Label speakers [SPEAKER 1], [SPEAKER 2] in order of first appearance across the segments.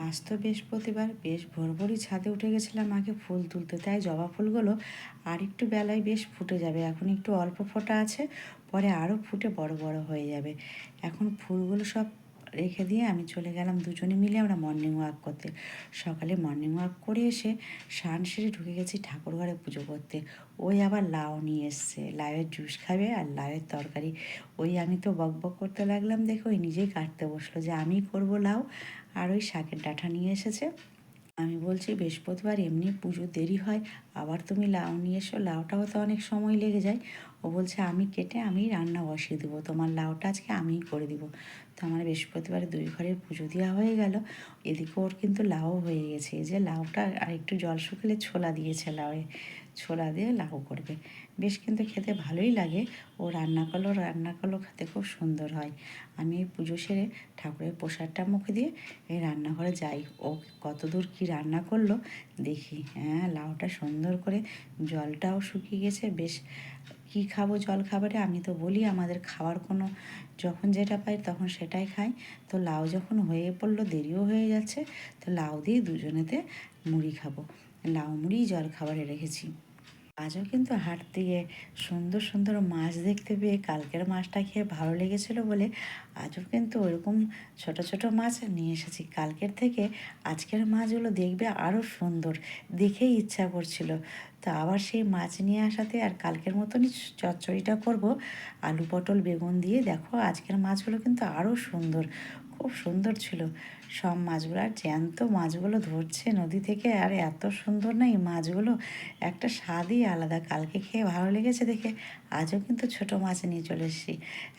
[SPEAKER 1] আজ তো বৃহস্পতিবার, বেশ ভোরভোরই ছাদে উঠে গেছিলাম আগে ফুল তুলতে, তাই জবা ফুলগুলো আর একটু বেলায় বেশ ফুটে যাবে। এখন একটু অল্প ফোটা আছে, পরে আরও ফুটে বড় বড় হয়ে যাবে। এখন ফুলগুলো সব রেখে দিয়ে আমি চলে গেলাম, দুজনে মিলে আমরা মর্নিং ওয়াক করতে। সকালে মর্নিং ওয়াক করে এসে স্নান সেরে ঢুকে গেছি ঠাকুর ঘরে পুজো করতে। ওই আবার লাউ নিয়ে এসছে, লাউয়ের জুস খাবে আর লাউয়ের তরকারি। ওই আমি তো বক বক করতে লাগলাম দেখে ওই নিজেই কাটতে বসলো যে আমিই করবো লাউ, আর ওই শাকের ডাঁটা নিয়ে এসেছে। আমি বলছি বৃহস্পতিবার এমনি পুজো দেরি হয়, আবার তুমি লাউ নিয়ে এসো, লাউটাও তো অনেক সময় লেগে যায়। ও বলছে আমি কেটে আমি রান্না বসিয়ে দেবো, তোমার লাউটা আজকে আমিই করে দিব। তো আমার বৃহস্পতিবারে দুই ঘরের পুজো দেওয়া হয়ে গেল। এদিকে ওর কিন্তু লাউ হয়ে গেছে, এই যে লাউটা আর একটু জল শুকলে ছোলা দিয়েছে লাউয়ে, ছোলা দিয়ে লাউ করবে। বেশ কিন্তু খেতে ভালোই লাগে। ও রান্না করলো খেতে খুব সুন্দর হয়। আমি এই পুজো সেরে ঠাকুরের প্রসাদটা মুখে দিয়ে এই রান্নাঘরে যাই, ও কতদূর কি রান্না করলো দেখি। হ্যাঁ, লাউটা সুন্দর করে জলটাও শুকিয়ে গেছে বেশ। কি খাবো জল খাবারে, আমি তো বলি আমাদের খাওয়ার কোনো, যখন যেটা পাই তখন সেটাই খাই। তো লাউ যখন হয়ে পড়লো, দেরিও হয়ে যাচ্ছে, তো লাউ দিয়ে দুজনেতে মুড়ি খাবো। লাউ মুড়ি জল খাবারে রেখেছি। আজও কিন্তু হাট থেকে সুন্দর সুন্দর মাছ দেখতে পেয়ে, কালকের মাছটা খেয়ে ভালো লেগেছিল বলে আজও কিন্তু ওরকম ছোট ছোট মাছ নিয়ে এসেছি। কালকের থেকে আজকের মাছগুলো দেখবে আরও সুন্দর, দেখেই ইচ্ছা করছিল। তো আবার সেই মাছ নিয়ে আসাতে আর কালকের মতনই চচ্চড়িটা করব আলু পটল বেগুন দিয়ে। দেখো আজকের মাছগুলো কিন্তু আরও সুন্দর, খুব সুন্দর ছিল সব মাছগুলো। আর জ্যান্ত মাছগুলো ধরছে নদী থেকে, আর এত সুন্দর না এই মাছগুলো, একটা স্বাদই আলাদা। কালকে খেয়ে ভালো লেগেছে দেখে আজও কিন্তু ছোট মাছ নিয়ে চলে এসেছি।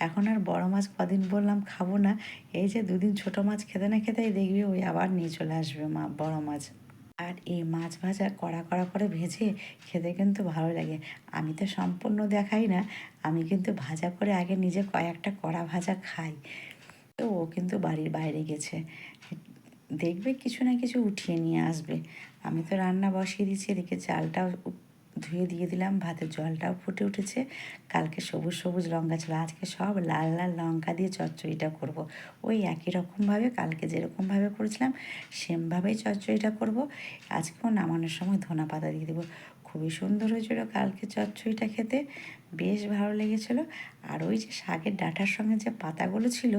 [SPEAKER 1] এখন আর বড় মাছ কদিন বললাম খাবো না, এই যে দুদিন ছোট মাছ খেতে না খেতেই দেখবি ওই আবার নিয়ে চলে আসবে বড় মাছ। আর এই মাছ ভাজা কড়া কড়া করে ভেজে খেতে কিন্তু ভালো লাগে। আমি তো সম্পূর্ণ দেখাই না, আমি কিন্তু ভাজা করে আগে নিজে কয়েকটা কড়া ভাজা খাই। তো ও কিন্তু বাড়ির বাইরে গেছে, দেখবে কিছু না কিছু উঠিয়ে নিয়ে আসবে। আমি তো রান্না বসিয়ে দিচ্ছি, এদিকে চালটাও ধুয়ে দিয়ে দিলাম, ভাতের জলটাও ফুটে উঠেছে। কালকে সবুজ সবুজ লঙ্কা ছিল, আজকে সব লাল লাল লঙ্কা দিয়ে চচ্চড়িটা করব। ওই একই রকমভাবে কালকে যেরকমভাবে করেছিলাম সেমভাবেই চচ্চড়িটা করব। আজকেও নামানোর সময় ধনা পাতা দিয়ে দেবো। খুবই সুন্দর হয়েছিল কালকে চচ্চড়িটা খেতে, বেশ ভালো লেগেছিল। আর ওই যে শাকের ডাঁটার সঙ্গে যে পাতাগুলো ছিল,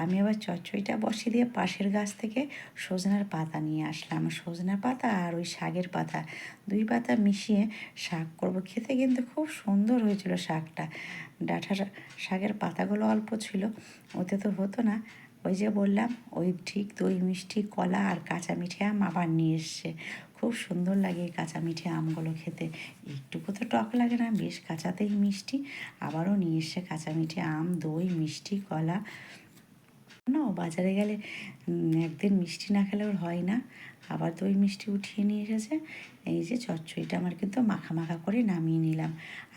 [SPEAKER 1] আমি আবার চচ্চড়িটা বসিয়ে দিয়ে পাশের গাছ থেকে সজনার পাতা নিয়ে আসলাম। সজনার পাতা আর ওই শাকের পাতা, দুই পাতা মিশিয়ে শাক করব। খেতে কিন্তু খুব সুন্দর হয়েছিল শাকটা। ডাঁটার শাকের পাতাগুলো অল্প ছিল, ওতে তো হতো না। ওই যে বললাম, ওই ঠিক দই মিষ্টি কলা আর কাঁচা মিঠে আম আবার নিয়ে এসছে। খুব সুন্দর লাগে এই কাঁচা মিঠে আমগুলো খেতে, একটুকু তো টক লাগে না, বেশ কাঁচাতেই মিষ্টি। আবারও নিয়ে এসছে কাঁচা মিঠে আম, দই মিষ্টি কলা। না, ও বাজারে গেলে একদিন মিষ্টি না খেলে ওর হয় না, আবার দই মিষ্টি উঠিয়ে নিয়ে এসেছে। এই যে চচ্চড়িটা আমার কিন্তু মাখা মাখা করে নামিয়ে নিলাম।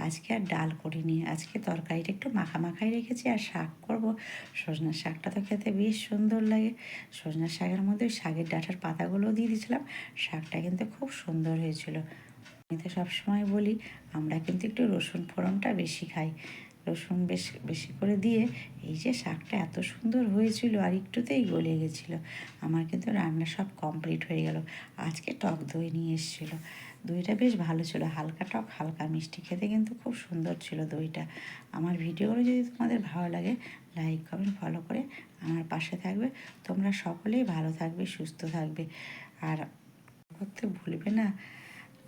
[SPEAKER 1] আজকে আর ডাল করিনি, আজকে তরকারিটা একটু মাখা মাখাই রেখেছি। আর শাক করব, সজনার শাকটা তো খেতে বেশ সুন্দর লাগে। সজনার শাকের মধ্যে ওই শাকের ডাঁটার পাতাগুলোও দিয়ে দিয়েছিলাম, শাকটা কিন্তু খুব সুন্দর হয়েছিল। আমি তো সবসময় বলি আমরা কিন্তু একটু রসুন ফোড়নটা বেশি খাই, রসুন বেশ বেশি করে দিয়ে। এই যে শাকটা এত সুন্দর হয়েছিল আর একটুতেই গলে গেছিলো। আমার কিন্তু রান্না সব কমপ্লিট হয়ে গেল। আজকে টক দই নিয়ে এসেছিলো, দইটা বেশ ভালো ছিল, হালকা টক হালকা মিষ্টি, খেতে কিন্তু খুব সুন্দর ছিল দইটা। আমার ভিডিওগুলো যদি তোমাদের ভালো লাগে, লাইক কমেন্ট ফলো করে আমার পাশে থাকবে। তোমরা সকলেই ভালো থাকবে, সুস্থ থাকবে, আর করতে ভুলবে না।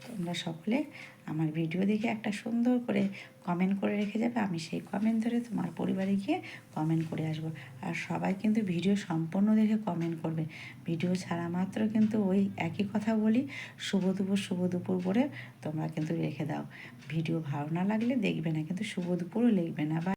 [SPEAKER 1] তোমরা সকলে আমার ভিডিও দেখে একটা সুন্দর করে কমেন্ট করে রেখে যাবে, আমি সেই কমেন্ট ধরে তোমার পরিবারে গিয়ে কমেন্ট করে আসবো। আর সবাই কিন্তু ভিডিও সম্পূর্ণ দেখে কমেন্ট করবে, ভিডিও ছাড়া মাত্র কিন্তু ওই একই কথা বলি, শুভ দুপুর করে তোমরা কিন্তু রেখে দাও। ভিডিও ভালো না লাগলে দেখবে না, কিন্তু শুভ দুপুরও লিখবে না বা